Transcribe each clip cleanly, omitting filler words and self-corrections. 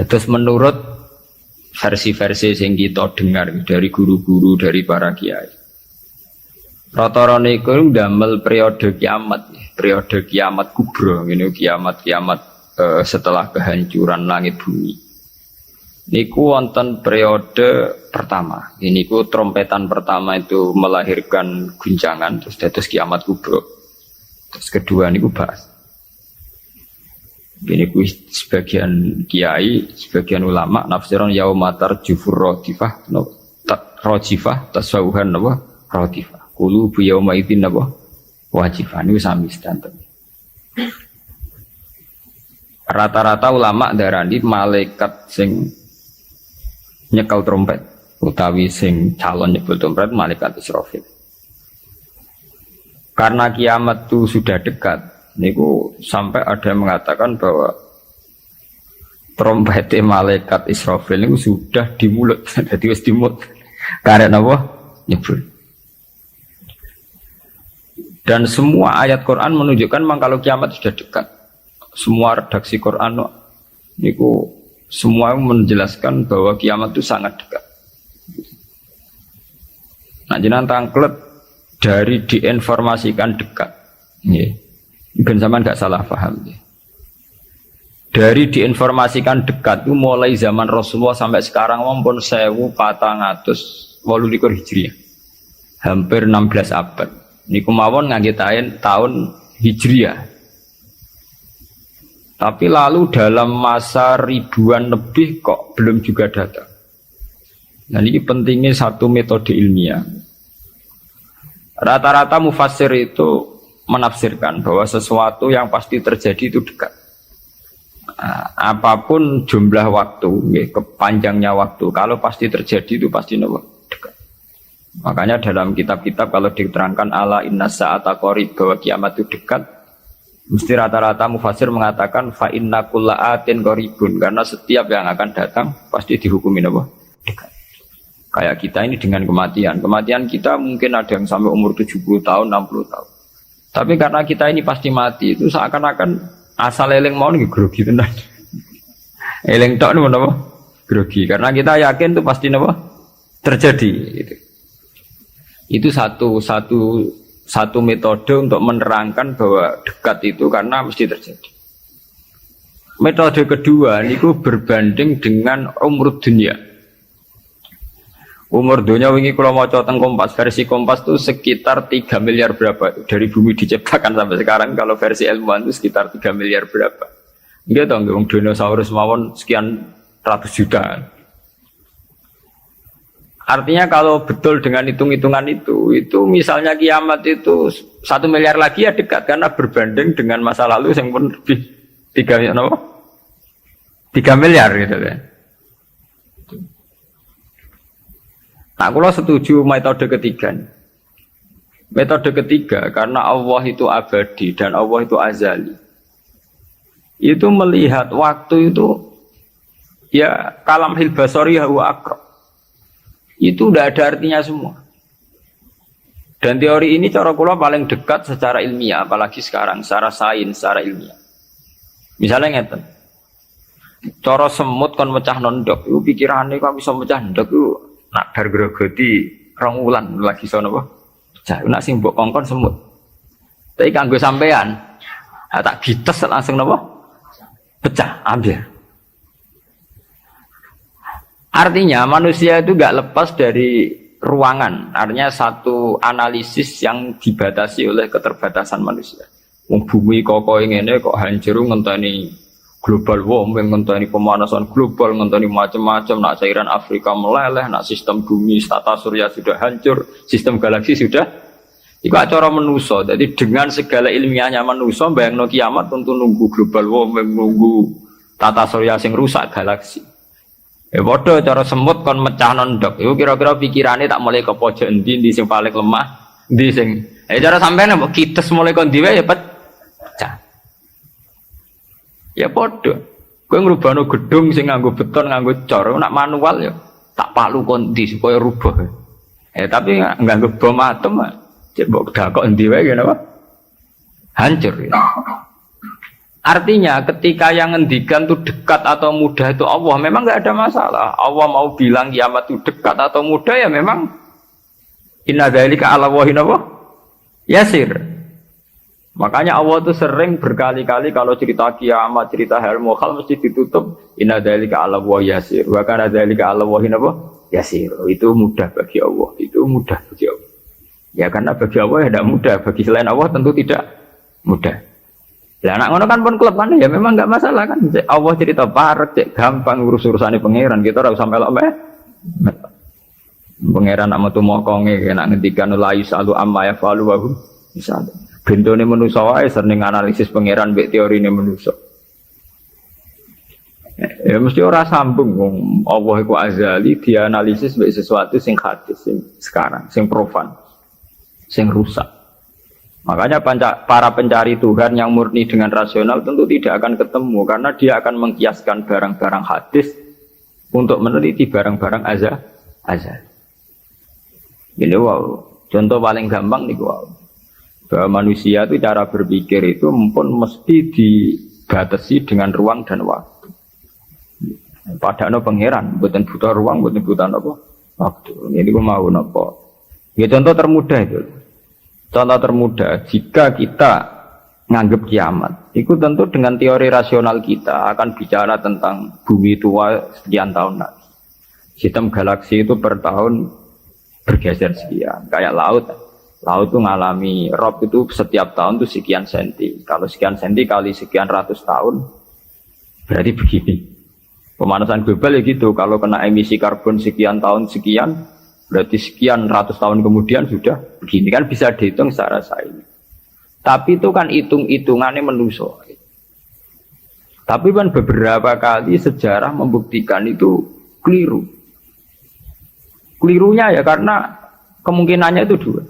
Terus menurut versi-versi yang kita dengar dari guru-guru, dari para kiai, rata-rata niku ndamel periode kiamat kubra, ini kiamat setelah kehancuran langit bumi. Niku wonten periode pertama. Ini ku trompetan pertama itu melahirkan guncangan, terus dados kiamat kubra. Terus kedua niku bahas. Ini ku sebagian kiai, sebagian ulama nafsiron yaumatar jufur rodifah, rojifah tasawuhan apa rodifah. Kulu bu yauma idzin apa wajifah. Ini sami sedanten. Rata-rata ulama darani malaikat sing nyekel trompet utawi sing calon nyebut trompet malaikat Israfil. Karena kiamat itu sudah dekat, niku sampai ada yang mengatakan bahwa trompet malaikat Israfil niku sudah di mulut, jadi wis di mulut. Karena apa? Nyebut. Dan semua ayat Quran menunjukkan memang kalau kiamat sudah dekat. Semua redaksi Quran niku semua menjelaskan bahwa kiamat itu sangat dekat. Nah, jenengan tangklet dari diinformasikan dekat. Nggih. Ben sampean enggak salah paham nggih. Dari diinformasikan dekat itu mulai zaman Rasulullah sampai sekarang maupun 1428 Hijriah. Hampir 16 abad. Niku mawon ngangge tahun Hijriah. Tapi lalu dalam masa ribuan lebih kok belum juga datang. Nah ini pentingnya satu metode ilmiah. Rata-rata mufassir itu menafsirkan bahwa sesuatu yang pasti terjadi itu dekat. Nah, apapun jumlah waktu, kepanjangnya waktu, kalau pasti terjadi itu pasti dekat. Makanya dalam kitab-kitab kalau diterangkan ala inna sa'ata qarib bahwa kiamat itu dekat, mesti rata-rata mufassir mengatakan fa inna kulla atin qaribun, karena setiap yang akan datang pasti dihukumi dekat. Kayak kita ini dengan kematian. Kematian kita mungkin ada yang sampai umur 70 tahun, 60 tahun. Tapi karena kita ini pasti mati, itu seakan-akan asal eling mau nih grogi tenan. Eling tok niku napa? Grogi. Karena kita yakin itu pasti terjadi gitu. Itu satu metode untuk menerangkan bahwa dekat itu karena mesti terjadi. Metode kedua niku berbanding dengan umur dunia. Umur dunia wingi kula maca teng Kompas, versi Kompas itu sekitar 3 miliar berapa dari bumi diciptakan sampai sekarang. Kalau versi ilmuwan itu sekitar 3 miliar berapa. Nggih to nggih, dinosaurus mawon sekian ratus juta. Artinya kalau betul dengan hitung-hitungan itu misalnya kiamat itu 1 miliar lagi ya dekat, karena berbanding dengan masa lalu yang pun lebih 3 miliar gitu kan. Nah, kalau setuju metode ketiga. Metode ketiga karena Allah itu abadi dan Allah itu azali. Itu melihat waktu itu ya kalamhil basari huwa aqrab. Itu tidak ada artinya semua. Dan teori ini cara kula paling dekat secara ilmiah, apalagi sekarang secara sains, secara ilmiah. Misalnya ngeten. Cara semut kon mecah nondok, itu pikirannya kok bisa mecah nondok itu nak dar grogoti 2 wulan lagi sono apa? Pecah. Nak sing mbok kongkon semut. Tapi kanggo sampean, tak gites langsung napa? Pecah, ambil. Artinya manusia itu enggak lepas dari ruangan. Artinya satu analisis yang dibatasi oleh keterbatasan manusia. Wong bumi kok ngene kok hancur ngenteni global warming, ngenteni pemanasan global, ngenteni macam-macam, nak cairan Afrika meleleh, nak sistem bumi tata surya sudah hancur, sistem galaksi sudah. Iku acara manusa. Jadi dengan segala ilmiahnya manusa bayangno kiamat tentu nunggu global warming, nunggu tata surya sing rusak galaksi. Padha cara semut kon mecah nondok. Iku kira-kira pikirane tak mulai ke pojok endi sing paling lemah, endi sing. Cara sampean mbok kites mulai kon diwe ya pecah. Ya padha. Kowe ngrubahno gedung sing nganggo beton, nganggo cor, nak manual ya tak palu kondi supaya rubah. Tapi nganggo bom atom, cek mbok dakok endi wae ngene apa? Hancur ya. Artinya ketika yang ngendikan itu dekat atau mudah itu Allah, memang nggak ada masalah. Allah mau bilang kiamat itu dekat atau mudah ya memang inna dzalika 'ala Allahi yasir. Makanya Allah itu sering berkali-kali kalau cerita kiamat, cerita hal mukhal mesti ditutup inna dzalika 'ala Allahi yasir. Wa kana dzalika 'ala Allahi yasir. Itu mudah bagi Allah, itu mudah bagi Allah. Ya karena bagi Allah ya tidak mudah, bagi selain Allah tentu tidak mudah. Lah anak ngono kan pun kelepan ya memang enggak masalah kan. Allah cerita parek cek gampang urus-urusane pangeran kita ora usah melok meh. Pangeran nak metu mokonge nak ngendikan la yusalu amma yafalu wa hum misal. Bentone manusa wae sering analisis pangeran mbek teorine manusa. Ya mesti ora sambung wong Allah iku azali dianalisis mbek sesuatu sing hadis sing sekarang, sing profan, sing rusak. Makanya para pencari Tuhan yang murni dengan rasional tentu tidak akan ketemu karena dia akan mengkiaskan barang-barang hadis untuk meneliti barang-barang azal. Ini wow, contoh paling gampang nih wow. Bahwa manusia itu cara berpikir itu pun mesti dibatasi dengan ruang dan waktu. Padahal pangeran, bukan butuh ruang, bukan butuh apa waktu. Ini gue mau apa? Ya contoh termudah itu. Contoh termudah, jika kita nganggap kiamat, itu tentu dengan teori rasional kita akan bicara tentang bumi tua sekian tahun lagi. Sistem galaksi itu per tahun bergeser sekian, kayak laut. Laut itu ngalami rob itu setiap tahun itu sekian senti. Kalau sekian senti kali sekian ratus tahun, berarti begini. Pemanasan global ya gitu, kalau kena emisi karbon sekian tahun sekian, berarti sekian ratus tahun kemudian sudah begini kan bisa dihitung secara sains. Tapi itu kan hitung-hitungannya manusia. Tapi kan beberapa kali sejarah membuktikan itu keliru. Kelirunya ya karena kemungkinannya itu dua.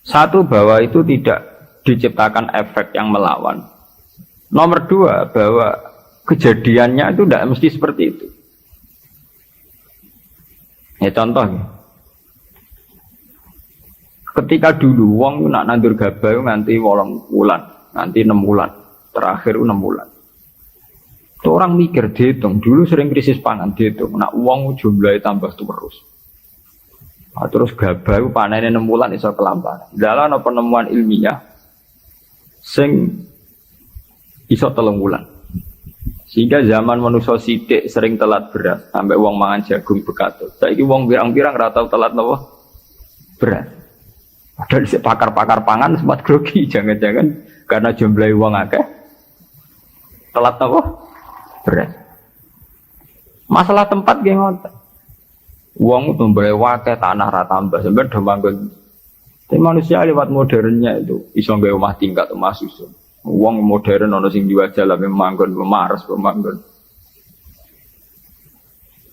Satu bahwa itu tidak diciptakan efek yang melawan. Nomor dua bahwa kejadiannya itu tidak mesti seperti itu. Ya contoh, ketika dulu wong nak nandur gabah nganti 8 bulan, nanti 6 bulan, terakhir 6 bulan. Itu orang mikir dihitung, dulu sering krisis pangan dihitung, nak wong jumlahnya tambah terus. Nah, terus gabah panennya 6 bulan iso kelamparan. Dalam penemuan ilmiah, sing iso 3 bulan. Sehingga zaman manusia sidik sering telat beras sampai wong mangan jagung bekatut. Saiki wong pirang-pirang ora tau telat napa beras. Padahal si pakar-pakar pangan sempat grogi jangan-jangan karena jumlah wong akeh telat napa beras. Masalah tempat nggih ngoten. Wong jumlahe akeh tanah ra tambah sampeyan do manggon. Tapi manusia lewat modernnya itu iso nggawe omah tingkat omah susun. Uang modern ono sing diwajah lah memanggon pemaras pemanggon.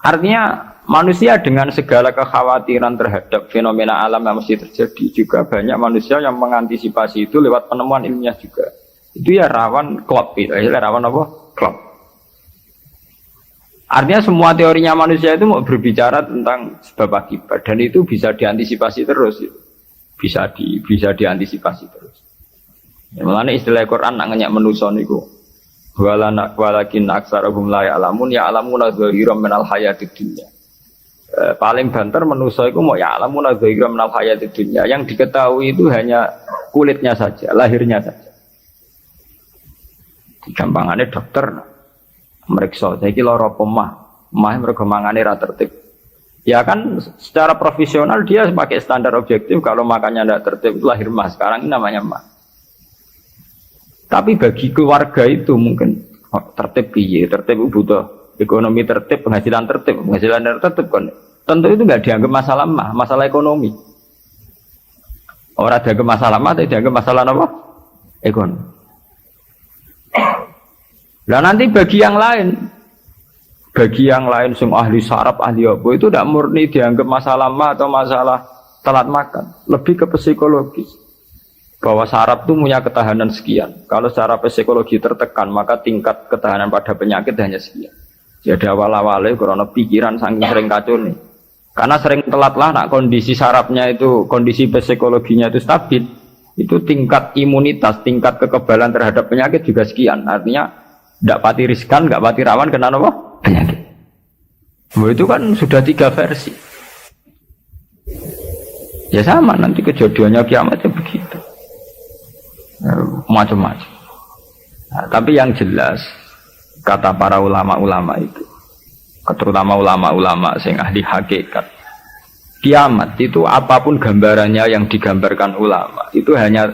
Artinya manusia dengan segala kekhawatiran terhadap fenomena alam yang mesti terjadi juga banyak manusia yang mengantisipasi itu lewat penemuan ilmiah juga. Itu ya rawan klop itu, rawan apa? Klop. Artinya semua teorinya manusia itu mau berbicara tentang sebab akibat dan itu bisa diantisipasi terus. Bisa diantisipasi terus. Ya, mulane istilah Quran nak ngenyak manusa niku walakin aksarahum la ya'lamun ya'lamuna dhahiran minal hayatid dunya. Paling banter manusa iku mau ya'lamuna dhahiran minal hayatid dunya. Yang diketahui itu hanya kulitnya saja, lahirnya saja. Gampangannya dokter meriksa saiki lara pemah mergo mangane ra tertib. Ya kan secara profesional dia pakai standar objektif kalau makannya tidak tertib itu lahir mah. Sekarang ini namanya mah. Tapi bagi keluarga itu mungkin tertib piye, tertib butuh ekonomi tertib, penghasilan tertib kan. Tentu itu nggak dianggap masalah mah, masalah ekonomi. Orang dianggap masalah mah, tapi dianggap masalah apa? Ekonomi. Nah nanti bagi yang lain sing ahli saraf, ahli apa itu tidak murni dianggap masalah mah atau masalah telat makan, lebih ke psikologis. Bahwa saraf itu punya ketahanan sekian. Kalau secara psikologi tertekan, maka tingkat ketahanan pada penyakit hanya sekian. Jadi awal-awalnya karena pikiran saking sering kacau nih. Karena sering telat lah, nak kondisi sarafnya itu, kondisi psikologinya itu stabil, Itu tingkat imunitas, tingkat kekebalan terhadap penyakit juga sekian. Artinya tidak pati riskan, nggak pati rawan kena apa? Penyakit. Itu kan sudah 3 versi. Ya sama nanti kejadiannya kiamatnya begitu. Macam-macam. Nah, tapi yang jelas kata para ulama-ulama itu, terutama ulama-ulama yang ahli hakikat, kiamat itu apapun gambarannya yang digambarkan ulama itu hanya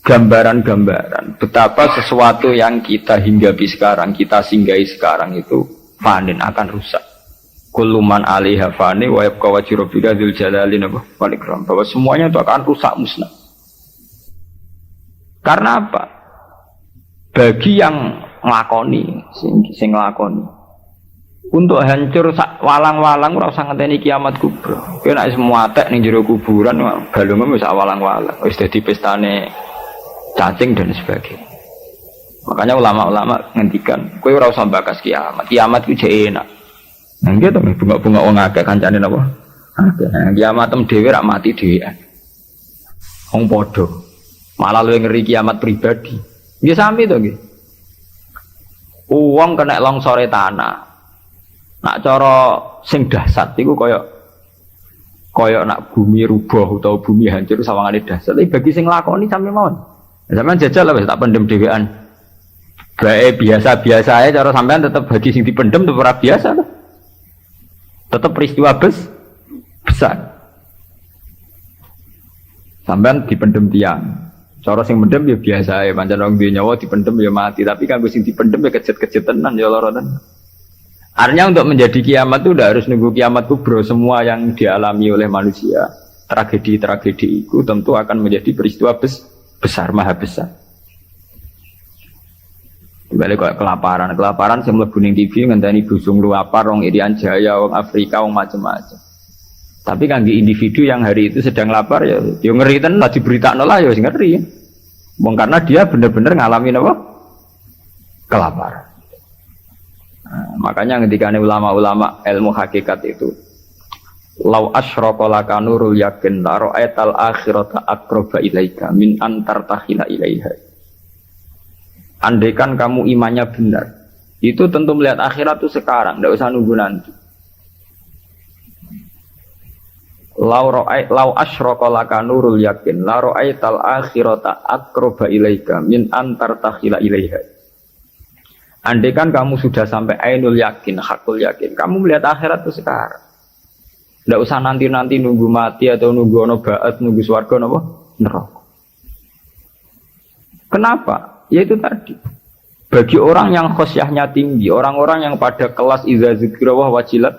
gambaran-gambaran betapa sesuatu yang kita hinggapi sekarang, kita singgahi sekarang itu fanin, akan rusak. Kullu man 'alaiha fani wa yabqa wajhu rabbika dzul jalali wal ikram, bahwa semuanya itu akan rusak musnah. Karena apa? Bagi yang nglakoni, sing nglakoni untuk hancur walang-walang ora usah ngenteni kiamat kubra. Kowe nek semua atek ning jero kuburan balungmu wis walang-walang, wis dadi pestane cacing dan sebagainya. Makanya ulama-ulama ngendikan, kowe ora usah bakas kiamat. Kiamat ku jek enak. Nah gitu bunga-bunga wong akeh kancane napa? Akeh. Kiamat tem dhewe rak mati dhewean. Wong padha. Malah luwih ngeri kiamat pribadi. Nggih sami to nggih. Wong kena longsore tanah. Nak cara sing dahsyat iku kaya nak bumi rubuh utawa bumi hancur sawangane dahsyat. Tapi bagi sing lakoni sami mawon. Sampeyan jajal lah wis tak pendem dhewean. Bae biasa-biasa ae cara sampean tetep bagi sing dipendem tetep ora biasa to. Tetep peristiwa besar. Sampean dipendem tiang. Cara sing mendem ya biasa ae, pancen wong duwe nyawa dipendem ya mati, tapi kanggo sing dipendem ya kejet-kejet tenan ya lara tenan. Artinya untuk menjadi kiamat itu udah harus nunggu kiamat kubro. Semua yang dialami oleh manusia, tragedi-tragedi itu tentu akan menjadi peristiwa besar, maha besar. Balik kok kelaparan sing mlebu ning TV ngenteni busung luapar wong Irian Jaya, wong Afrika, wong macam-macam. Tapi kangge individu yang hari itu sedang lapar ya ngeri tenan lah diberitakno lah ya ngeri. Wong karena dia benar-benar ngalami apa? Kelaparan. Nah, makanya ketika ulama-ulama ilmu hakikat itu lau asyraqa laka nurul yakin la ra'aital akhirata aqraba ilaika min antar tahila ilaiha. Andaikan kamu imannya benar, itu tentu melihat akhirat itu sekarang, tidak usah nunggu nanti. Lau asyraqa laka nurul yakin la ra'aital akhirata aqraba ilaika min antar tahila ilaiha. Andaikan kamu sudah sampai ainul yakin, hakul yakin, kamu melihat akhirat itu sekarang. Tidak usah nanti-nanti nunggu mati atau nunggu ono ba'at, nunggu swarga napa neraka. Kenapa? Yaitu tadi. Bagi orang yang khosyahnya tinggi, orang-orang yang pada kelas iza zikrawah wajilat,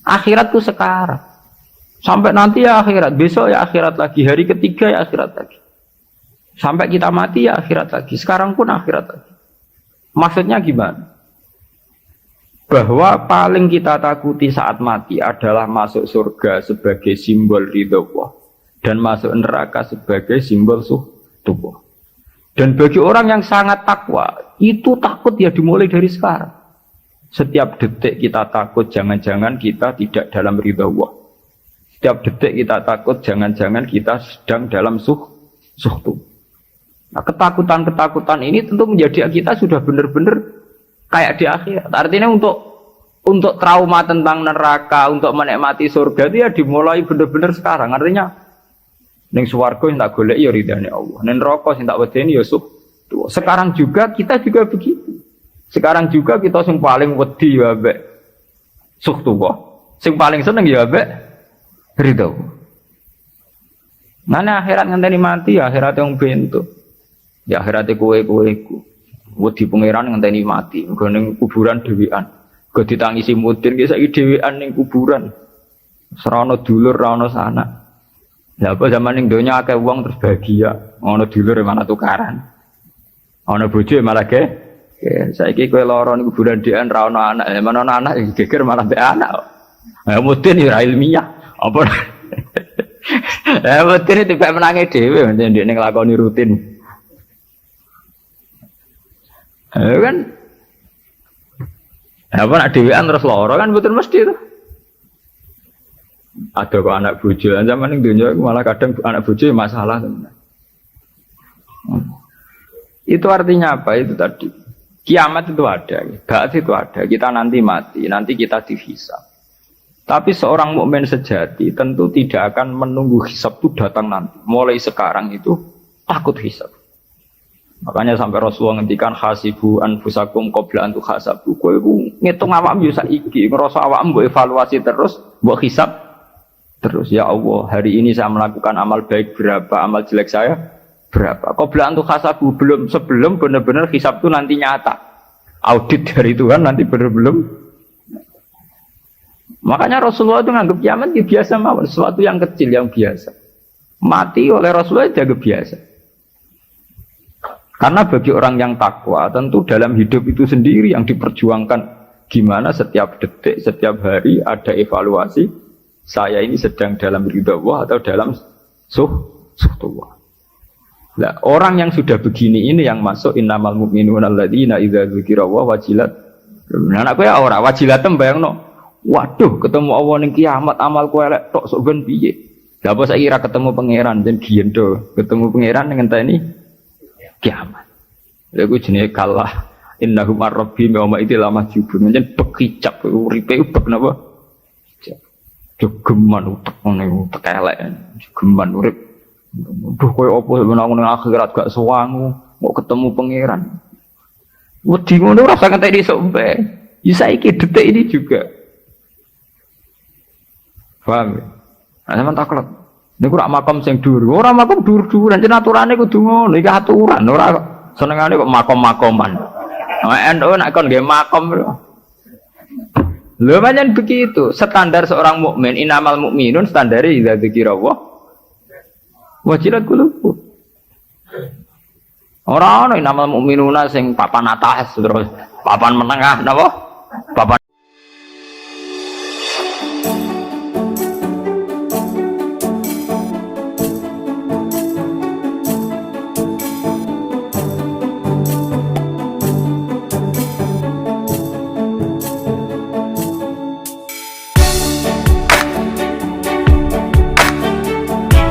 akhirat itu sekarang. Sampai nanti ya akhirat, besok ya akhirat lagi, hari ketiga ya akhirat lagi. Sampai kita mati ya akhirat lagi, sekarang pun akhirat lagi. Maksudnya gimana? Bahwa paling kita takuti saat mati adalah masuk surga sebagai simbol ridho Allah dan masuk neraka sebagai simbol tubuh. Dan bagi orang yang sangat takwa, itu takut ya dimulai dari sekarang. Setiap detik kita takut jangan-jangan kita tidak dalam ridha Allah. Setiap detik kita takut jangan-jangan kita sedang dalam suhtu. Nah, ketakutan-ketakutan ini tentu menjadi kita sudah benar-benar kayak di akhirat. Artinya untuk trauma tentang neraka, untuk menikmati surga itu ya dimulai benar-benar sekarang. Artinya ning swarga sing tak golek ya ridane Allah. Ning neraka sing tak wedeni ya suh. Sekarang juga kita juga begitu. Sekarang juga kita sing paling wedi ya mbek suh tuwa. Sing paling seneng ya mbek ridho. Mana akhirat ngenteni mati ya akhirat yang bentuk. Ya akhirat kowe iku. Wedi pangeran ngenteni mati. Nggo ning kuburan dhewean. Nggo ditangisi mudin ki saiki dhewean ning kuburan. Serana dulur ra ono sanak. Lah apa zaman ning donya akeh wong terus bahagia, ono dulur mana tukaran. Ono bojo malah saiki kowe lara ning kuburan dhewean ra ono anak, mana ono anak geger malah mbek anak. Ha mudin ya ilmiah. Apa? Mudin itu kok menangi dhewe ndek ning nglakoni rutin. Kan apa nak dhewean terus lara kan mboten mesti to. Ada kok anak bojo, zaman yang dunia malah kadang anak bojo masalah. Itu artinya apa? Itu tadi. Kiamat itu ada, ba'ats itu ada. Kita nanti mati, nanti kita dihisab. Tapi seorang mukmin sejati tentu tidak akan menunggu hisab itu datang nanti. Mulai sekarang itu takut hisab. Makanya sampai Rasulullah ngendikan hasibu anfusakum qabla an tuhasabu. Kowe ngitung awakmu yo saiki, ngrasa awakmu mbok evaluasi terus, mbok hisab terus. Ya Allah, hari ini saya melakukan amal baik berapa, amal jelek saya berapa. Qabla an tuhasabu, sebelum benar-benar hisab itu nanti nyata. Audit dari Tuhan nanti belum. Makanya Rasulullah itu nganggap kiamat ya biasa mawon, sesuatu yang kecil yang biasa. Mati oleh Rasulullah dianggap biasa. Karena bagi orang yang takwa, tentu dalam hidup itu sendiri yang diperjuangkan. Gimana setiap detik, setiap hari ada evaluasi. Saya ini sedang dalam ridha Allah atau dalam suhtullah. Nah, orang yang sudah begini ini yang masuk innamal mu'minuna alladzina idza dzukirallahu wajilat. Nah, aku ya ora wajilat bayangno. Waduh, ketemu Allah ning kiamat amalku elek tok sok ben piye. Lah apa saiki ra ketemu pangeran jen giendo. Ketemu pangeran ngenteni kiamat. Lha iku jenenge kalah innahum ar-rabbihim yawma idzil mahjubun. Jen bekicap uripe ubek napa? Jogeman utek ngene utek elek. Jogeman urip. Duh koyo apa menang nang akhirat gak suwangu, mau ketemu pangeran. Wedi ngono ora usah ngenteni esuk mpe. Ya saiki detik ini juga. Paham ya? Nah, sampean taklet. Niku rak makam sing dhuwur. Ora makam dhuwur-dhuwuran, jan aturane kudu ngono. Iki aturan, ora senengane kok makom-makoman. Nah, NU nek kon nggih makom. Lho pancen begitu. Standar seorang mukmin, innamal mukminun standare idza dzikirallah wajilat qulubuhum. Ora ana innamal mukminuna sing papan atas terus papan menengah napa? Papan